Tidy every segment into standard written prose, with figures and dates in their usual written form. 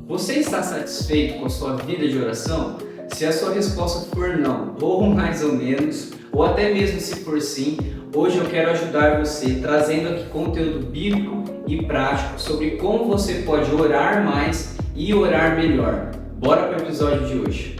Você está satisfeito com a sua vida de oração? Se a sua resposta for não, ou mais ou menos, ou até mesmo se for sim, hoje eu quero ajudar você trazendo aqui conteúdo bíblico e prático sobre como você pode orar mais e orar melhor. Bora para o episódio de hoje.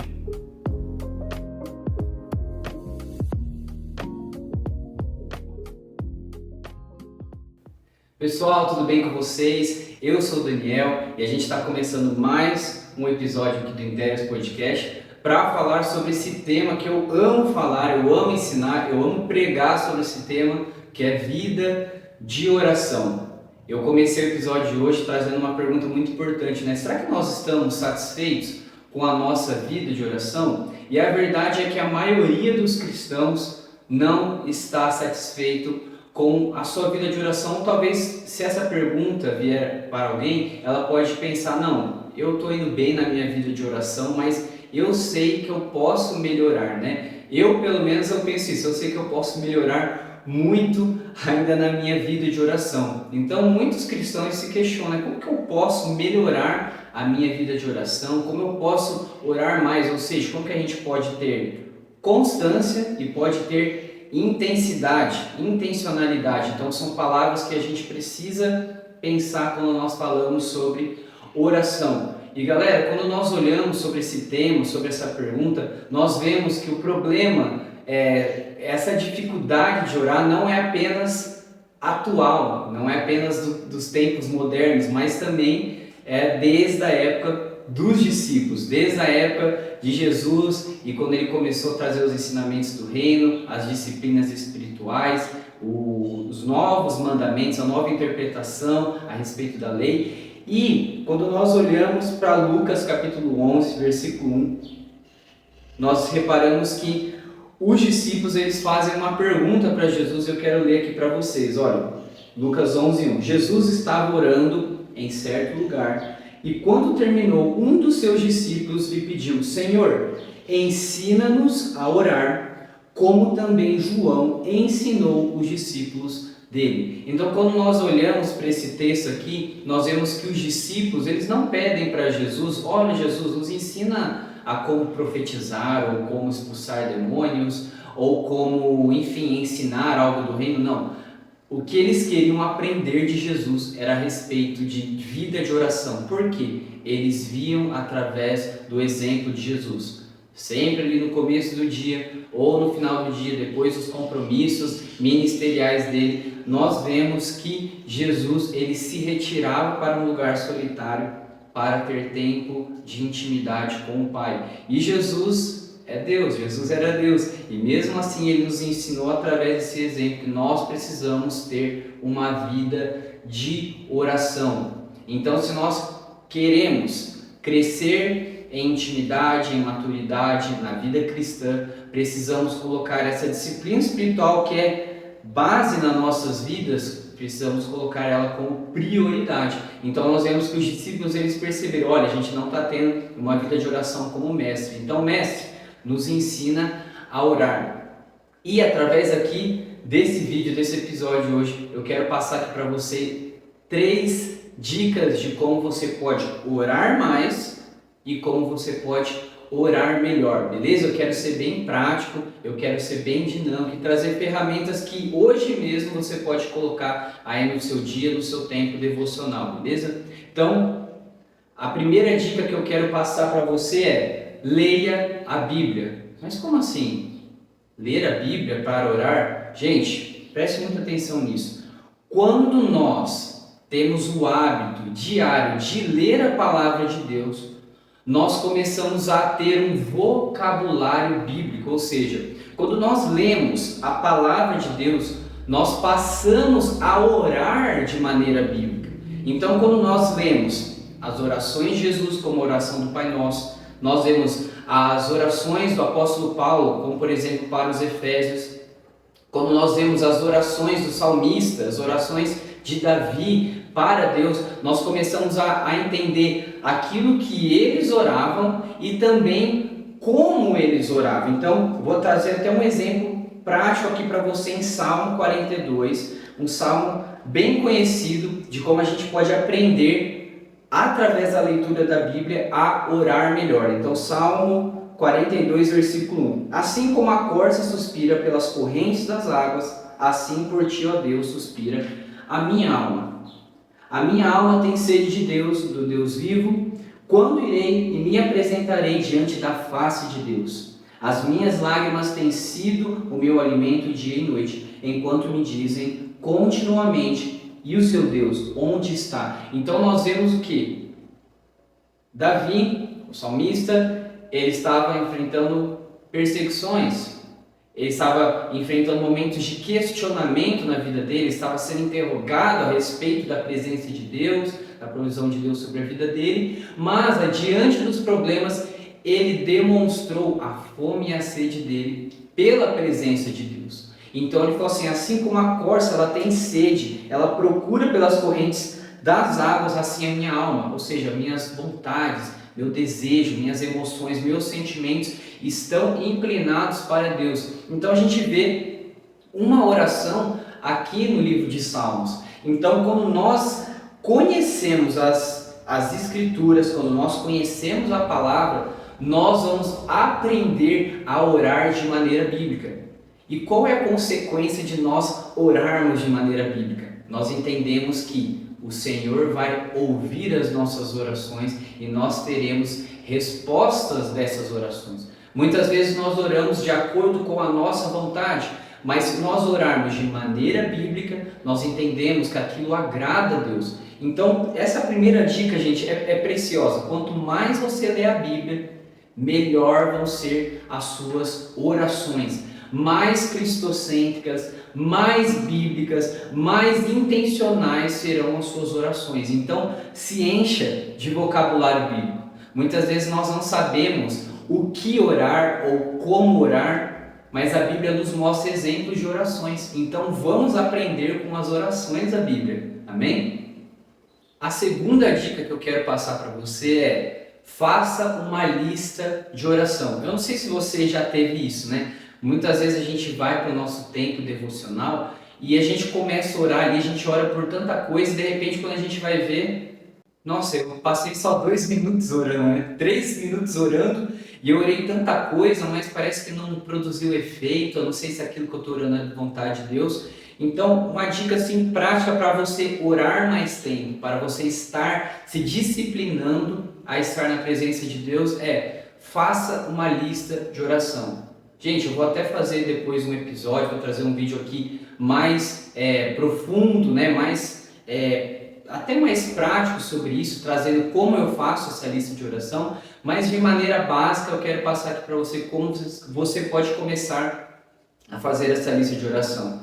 Pessoal, tudo bem com vocês? Eu sou o Daniel e a gente está começando mais um episódio aqui do Intérios Podcast para falar sobre esse tema que eu amo falar, eu amo ensinar, eu amo pregar sobre esse tema, que é vida de oração. Eu comecei o episódio de hoje trazendo uma pergunta muito importante, né? Será que nós estamos satisfeitos com a nossa vida de oração? E a verdade é que a maioria dos cristãos não está satisfeito com a sua vida de oração. Talvez, se essa pergunta vier para alguém, ela pode pensar, não, eu estou indo bem na minha vida de oração, mas eu sei que eu posso melhorar, né? Pelo menos, eu penso isso, eu sei que eu posso melhorar muito ainda na minha vida de oração. Então, muitos cristãos se questionam, como que eu posso melhorar a minha vida de oração? Como eu posso orar mais? Ou seja, como que a gente pode ter constância e pode ter intensidade, intencionalidade. Então são palavras que a gente precisa pensar quando nós falamos sobre oração. E galera, quando nós olhamos sobre esse tema, sobre essa pergunta, nós vemos que o problema essa dificuldade de orar não é apenas atual, não é apenas dos tempos modernos, mas também desde a época dos discípulos, desde a época de Jesus e quando ele começou a trazer os ensinamentos do reino, as disciplinas espirituais, os novos mandamentos, a nova interpretação a respeito da lei. E quando nós olhamos para Lucas capítulo 11, versículo 1, nós reparamos que os discípulos eles fazem uma pergunta para Jesus. Eu quero ler aqui para vocês. Olha, Lucas 11, 1. Jesus estava orando em certo lugar e quando terminou, um dos seus discípulos lhe pediu: Senhor, ensina-nos a orar, como também João ensinou os discípulos dele. Então, quando nós olhamos para esse texto aqui, nós vemos que os discípulos, eles não pedem para Jesus: olha, Jesus, nos ensina a como profetizar, ou como expulsar demônios, ou como, enfim, ensinar algo do reino. Não. O que eles queriam aprender de Jesus era a respeito de vida de oração. Por quê? Eles viam através do exemplo de Jesus. Sempre ali no começo do dia ou no final do dia, depois dos compromissos ministeriais dele, nós vemos que Jesus ele se retirava para um lugar solitário para ter tempo de intimidade com o Pai. E Jesus é Deus, Jesus era Deus, e mesmo assim ele nos ensinou através desse exemplo que nós precisamos ter uma vida de oração. Então, se nós queremos crescer em intimidade, em maturidade na vida cristã, precisamos colocar essa disciplina espiritual que é base nas nossas vidas, precisamos colocar ela como prioridade. Então nós vemos que os discípulos eles perceberam, olha, a gente não está tendo uma vida de oração como mestre. Então, mestre, nos ensina a orar. E através aqui desse vídeo, desse episódio de hoje, eu quero passar aqui para você 3 dicas de como você pode orar mais e como você pode orar melhor, beleza? Eu quero ser bem prático, eu quero ser bem dinâmico e trazer ferramentas que hoje mesmo você pode colocar aí no seu dia, no seu tempo devocional, beleza? Então, a primeira dica que eu quero passar para você é: leia a Bíblia. Mas como assim? Ler a Bíblia para orar? Gente, preste muita atenção nisso. Quando nós temos o hábito diário de ler a palavra de Deus, nós começamos a ter um vocabulário bíblico, ou seja, quando nós lemos a palavra de Deus, nós passamos a orar de maneira bíblica. Então, quando nós lemos as orações de Jesus, como a oração do Pai Nosso, nós vemos as orações do apóstolo Paulo, como por exemplo para os Efésios, quando nós vemos as orações do salmista, as orações de Davi para Deus, nós começamos a entender aquilo que eles oravam e também como eles oravam. Então, vou trazer até um exemplo prático aqui para você em Salmo 42, um salmo bem conhecido de como a gente pode aprender através da leitura da Bíblia, a orar melhor. Então, Salmo 42, versículo 1. Assim como a corça suspira pelas correntes das águas, assim por ti, ó Deus, suspira a minha alma. A minha alma tem sede de Deus, do Deus vivo. Quando irei e me apresentarei diante da face de Deus? As minhas lágrimas têm sido o meu alimento dia e noite, enquanto me dizem continuamente: e o seu Deus, onde está? Então nós vemos o que? Davi, o salmista, ele estava enfrentando perseguições, ele estava enfrentando momentos de questionamento na vida dele, estava sendo interrogado a respeito da presença de Deus, da provisão de Deus sobre a vida dele, mas diante dos problemas, ele demonstrou a fome e a sede dele pela presença de Deus. Então ele falou assim como a corça ela tem sede, ela procura pelas correntes das águas, assim a minha alma, ou seja, minhas vontades, meu desejo, minhas emoções, meus sentimentos estão inclinados para Deus. Então a gente vê uma oração aqui no livro de Salmos. Então quando nós conhecemos as Escrituras, quando nós conhecemos a palavra, nós vamos aprender a orar de maneira bíblica. E qual é a consequência de nós orarmos de maneira bíblica? Nós entendemos que o Senhor vai ouvir as nossas orações e nós teremos respostas dessas orações. Muitas vezes nós oramos de acordo com a nossa vontade, mas se nós orarmos de maneira bíblica, nós entendemos que aquilo agrada a Deus. Então, essa primeira dica, gente, é preciosa. Quanto mais você lê a Bíblia, melhor vão ser as suas orações. Mais cristocêntricas, mais bíblicas, mais intencionais serão as suas orações. Então, se encha de vocabulário bíblico. Muitas vezes nós não sabemos o que orar ou como orar, mas a Bíblia nos mostra exemplos de orações. Então, vamos aprender com as orações da Bíblia. Amém? A segunda dica que eu quero passar para você é: faça uma lista de oração. Eu não sei se você já teve isso, né? Muitas vezes a gente vai para o nosso tempo devocional e a gente começa a orar ali, a gente ora por tanta coisa e de repente quando a gente vai ver, nossa, eu passei só 2 minutos orando, né? 3 minutos orando e eu orei tanta coisa, mas parece que não produziu efeito, eu não sei se é aquilo que eu estou orando é de vontade de Deus. Então, uma dica assim prática para você orar mais tempo, para você estar se disciplinando a estar na presença de Deus é: faça uma lista de oração. Gente, eu vou até fazer depois um episódio, vou trazer um vídeo aqui mais profundo, né? Até mais prático sobre isso, trazendo como eu faço essa lista de oração, mas de maneira básica eu quero passar aqui para você como você pode começar a fazer essa lista de oração.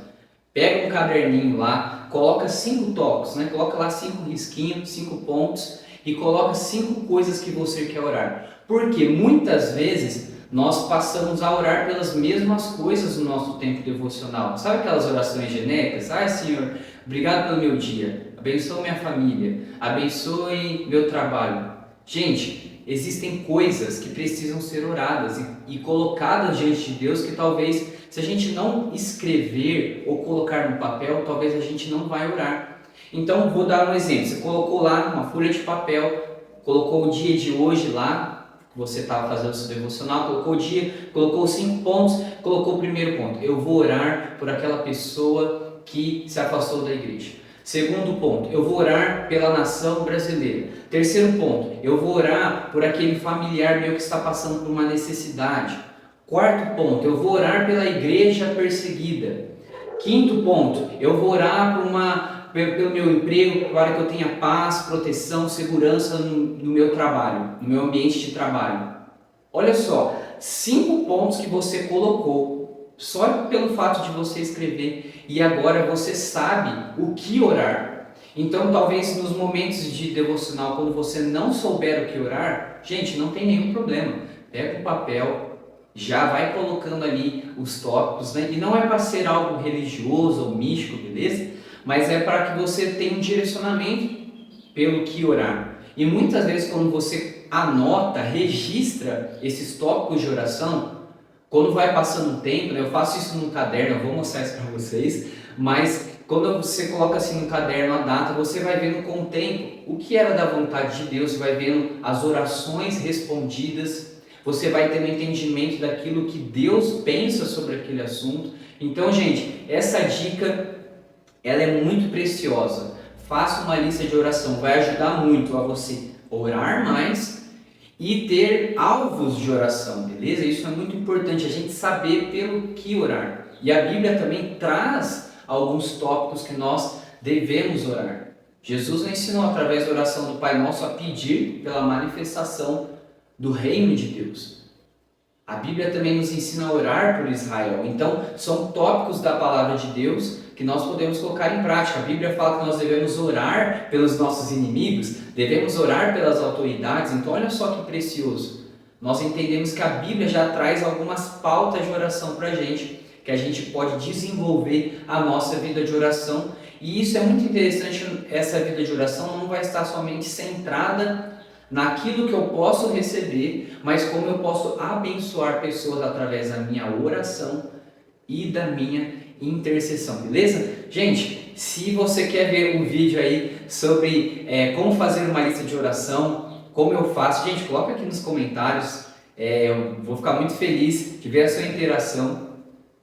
Pega um caderninho lá, coloca 5 tópicos, né? Coloca lá 5 risquinhos, 5 pontos e coloca 5 coisas que você quer orar. Porque muitas vezes nós passamos a orar pelas mesmas coisas no nosso tempo devocional. Sabe aquelas orações genéricas? Ai, Senhor, obrigado pelo meu dia, abençoe minha família, abençoe meu trabalho. Gente, existem coisas que precisam ser oradas e colocadas diante de Deus que talvez, se a gente não escrever ou colocar no papel, talvez a gente não vai orar. Então, vou dar um exemplo. Você colocou lá uma folha de papel, colocou o dia de hoje lá, você estava fazendo o seu devocional, colocou o dia, colocou 5 pontos, colocou o primeiro ponto: eu vou orar por aquela pessoa que se afastou da igreja. Segundo ponto: eu vou orar pela nação brasileira. Terceiro ponto: eu vou orar por aquele familiar meu que está passando por uma necessidade. Quarto ponto: eu vou orar pela igreja perseguida. Quinto ponto: eu vou orar pelo meu emprego, para que eu tenha paz, proteção, segurança no meu trabalho, no meu ambiente de trabalho. Olha só, 5 pontos que você colocou, só pelo fato de você escrever, e agora você sabe o que orar. Então, talvez nos momentos de devocional, quando você não souber o que orar, gente, não tem nenhum problema. Pega um papel, já vai colocando ali os tópicos, né? E não é para ser algo religioso ou místico, beleza? Mas é para que você tenha um direcionamento pelo que orar. E muitas vezes quando você anota, registra esses tópicos de oração, quando vai passando o tempo, né, eu faço isso no caderno, eu vou mostrar isso para vocês, mas Quando você coloca assim no caderno a data, você vai vendo com o tempo o que era da vontade de Deus, você vai vendo as orações respondidas, você vai tendo entendimento daquilo que Deus pensa sobre aquele assunto. Então, gente, essa dica ela é muito preciosa. Faça uma lista de oração, vai ajudar muito a você orar mais e ter alvos de oração, beleza? Isso é muito importante, a gente saber pelo que orar. E a Bíblia também traz alguns tópicos que nós devemos orar. Jesus nos ensinou através da oração do Pai Nosso a pedir pela manifestação do reino de Deus. A Bíblia também nos ensina a orar por Israel. Então, são tópicos da palavra de Deus que nós podemos colocar em prática. A Bíblia fala que nós devemos orar pelos nossos inimigos, devemos orar pelas autoridades. Então, olha só que precioso. Nós entendemos que a Bíblia já traz algumas pautas de oração para a gente, que a gente pode desenvolver a nossa vida de oração. E isso é muito interessante, essa vida de oração não vai estar somente centrada naquilo que eu posso receber, mas como eu posso abençoar pessoas através da minha oração e da minha intercessão, beleza? Gente, se você quer ver um vídeo aí sobre como fazer uma lista de oração, como eu faço, gente, coloca aqui nos comentários, eu vou ficar muito feliz de ver a sua interação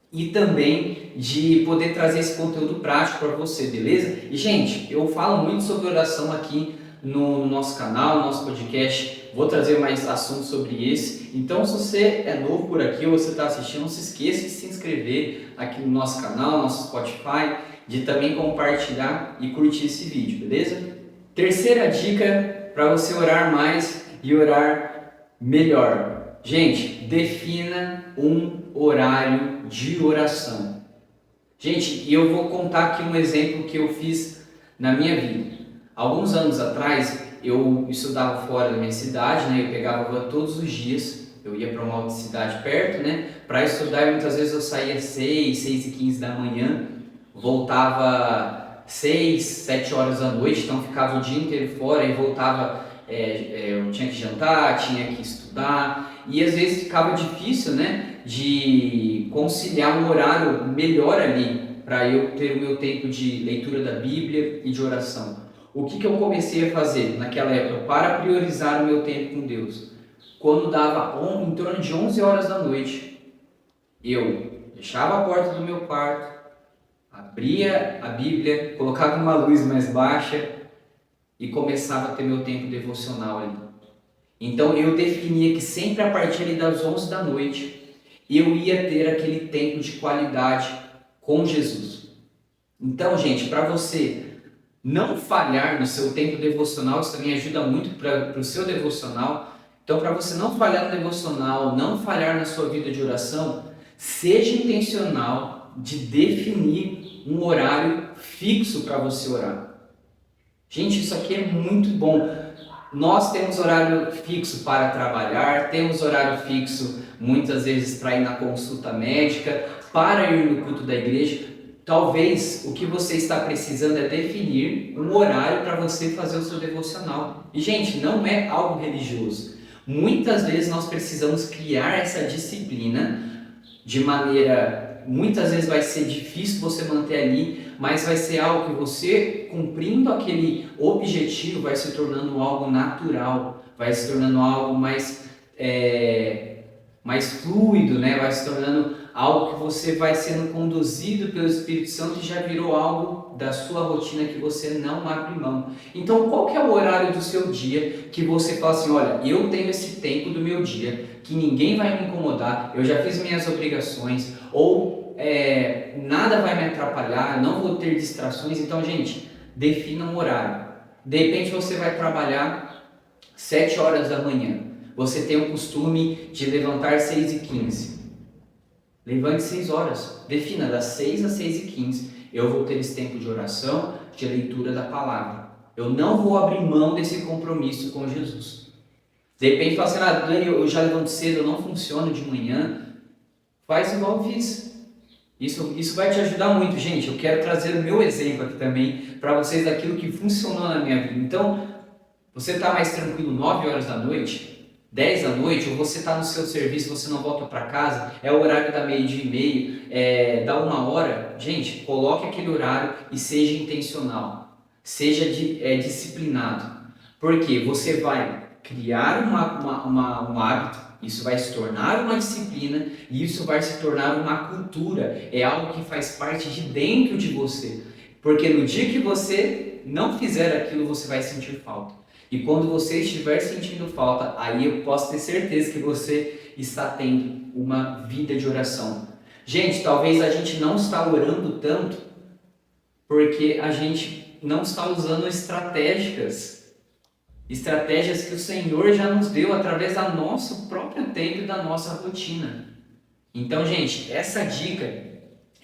e também de poder trazer esse conteúdo prático para você, beleza? E, gente, eu falo muito sobre oração aqui no nosso canal, no nosso podcast. Vou trazer mais assuntos sobre esse. Então, se você é novo por aqui ou você está assistindo, não se esqueça de se inscrever aqui no nosso canal, no nosso Spotify, de também compartilhar e curtir esse vídeo, beleza? Terceira dica para você orar mais e orar melhor. Gente, defina um horário de oração. Gente, eu vou contar aqui um exemplo que eu fiz na minha vida. Alguns anos atrás, eu estudava fora da minha cidade, né? Eu pegava todos os dias, eu ia para uma outra cidade perto, né? Para estudar, e muitas vezes eu saía 6h15 da manhã, voltava 6, 7 horas da noite, então ficava o dia inteiro fora e voltava, eu tinha que jantar, tinha que estudar, e às vezes ficava difícil, né? De conciliar um horário melhor ali, para eu ter o meu tempo de leitura da Bíblia e de oração. O que eu comecei a fazer naquela época para priorizar o meu tempo com Deus? Quando dava em torno de 11 horas da noite, eu fechava a porta do meu quarto, abria a Bíblia, colocava uma luz mais baixa e começava a ter meu tempo devocional ali. Então eu definia que sempre a partir das 11 da noite eu ia ter aquele tempo de qualidade com Jesus. Então, gente, para você não falhar no seu tempo devocional, isso também ajuda muito para o seu devocional. Então, para você não falhar no devocional, não falhar na sua vida de oração, seja intencional de definir um horário fixo para você orar. Gente, isso aqui é muito bom. Nós temos horário fixo para trabalhar, temos horário fixo muitas vezes para ir na consulta médica, para ir no culto da igreja. Talvez o que você está precisando é definir um horário para você fazer o seu devocional. E, gente, não é algo religioso. Muitas vezes nós precisamos criar essa disciplina de maneira... Muitas vezes vai ser difícil você manter ali, mas vai ser algo que você, cumprindo aquele objetivo, vai se tornando algo natural, vai se tornando algo mais fluido, né? Vai se tornando algo que você vai sendo conduzido pelo Espírito Santo e já virou algo da sua rotina que você não abre mão. Então, qual que é o horário do seu dia que você fala assim, olha, eu tenho esse tempo do meu dia que ninguém vai me incomodar, eu já fiz minhas obrigações, ou nada vai me atrapalhar, não vou ter distrações. Então, gente, defina um horário. De repente você vai trabalhar 7 horas da manhã, você tem o costume de levantar 6h15. Levante 6 horas, defina das 6 às 6h15, eu vou ter esse tempo de oração, de leitura da palavra. Eu não vou abrir mão desse compromisso com Jesus. De repente fala assim, Dani, eu já levanto cedo, eu não funciono de manhã. Faz igual eu fiz. Isso vai te ajudar muito, gente. Eu quero trazer o meu exemplo aqui também para vocês daquilo que funcionou na minha vida. Então, você está mais tranquilo 9 horas da noite? 10 da noite, ou você está no seu serviço, você não volta para casa, é o horário da meio-dia e meio, dá 1 hora, gente, coloque aquele horário e seja intencional, seja disciplinado, porque você vai criar um hábito, isso vai se tornar uma disciplina e isso vai se tornar uma cultura, é algo que faz parte de dentro de você, porque no dia que você não fizer aquilo, você vai sentir falta. E quando você estiver sentindo falta, aí eu posso ter certeza que você está tendo uma vida de oração. Gente, talvez a gente não está orando tanto porque a gente não está usando estratégias que o Senhor já nos deu através do nosso próprio tempo e da nossa rotina. Então, gente, essa dica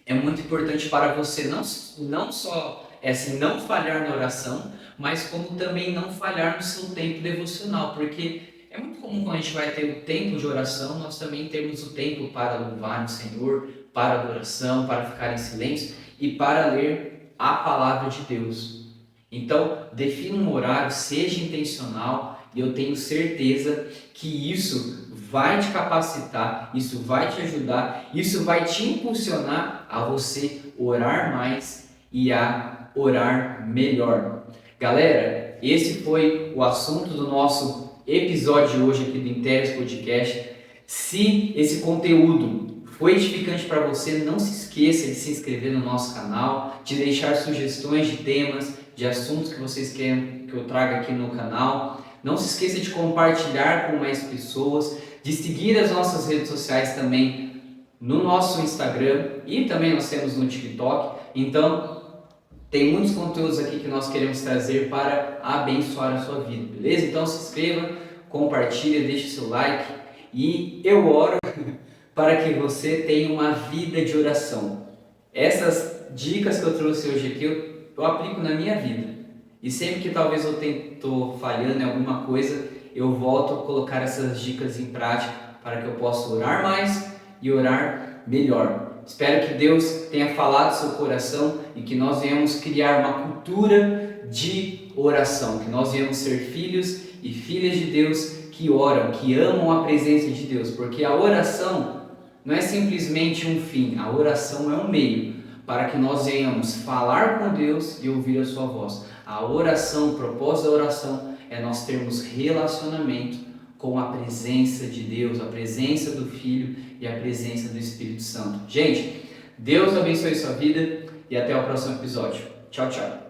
é muito importante para você não só não falhar na oração, mas como também não falhar no seu tempo devocional, porque é muito comum quando a gente vai ter o tempo de oração, nós também temos o tempo para louvar o Senhor, para adoração, para ficar em silêncio e para ler a palavra de Deus. Então, defina um horário, seja intencional, e eu tenho certeza que isso vai te capacitar, isso vai te ajudar, isso vai te impulsionar a você orar mais e a orar melhor. Galera, esse foi o assunto do nosso episódio de hoje aqui do Intérios Podcast. Se esse conteúdo foi edificante para você, não se esqueça de se inscrever no nosso canal, de deixar sugestões de temas, de assuntos que vocês querem que eu traga aqui no canal. Não se esqueça de compartilhar com mais pessoas, de seguir as nossas redes sociais também no nosso Instagram e também nós temos no TikTok. Então, tem muitos conteúdos aqui que nós queremos trazer para abençoar a sua vida, beleza? Então se inscreva, compartilhe, deixe seu like e eu oro para que você tenha uma vida de oração. Essas dicas que eu trouxe hoje aqui eu aplico na minha vida. E sempre que talvez eu estou falhando em alguma coisa, eu volto a colocar essas dicas em prática para que eu possa orar mais e orar melhor. Espero que Deus tenha falado no seu coração e que nós venhamos criar uma cultura de oração, que nós venhamos ser filhos e filhas de Deus que oram, que amam a presença de Deus, porque a oração não é simplesmente um fim, a oração é um meio para que nós venhamos falar com Deus e ouvir a sua voz. A oração, o propósito da oração é nós termos relacionamento com a presença de Deus, a presença do Filho e a presença do Espírito Santo. Gente, Deus abençoe sua vida e até o próximo episódio. Tchau, tchau.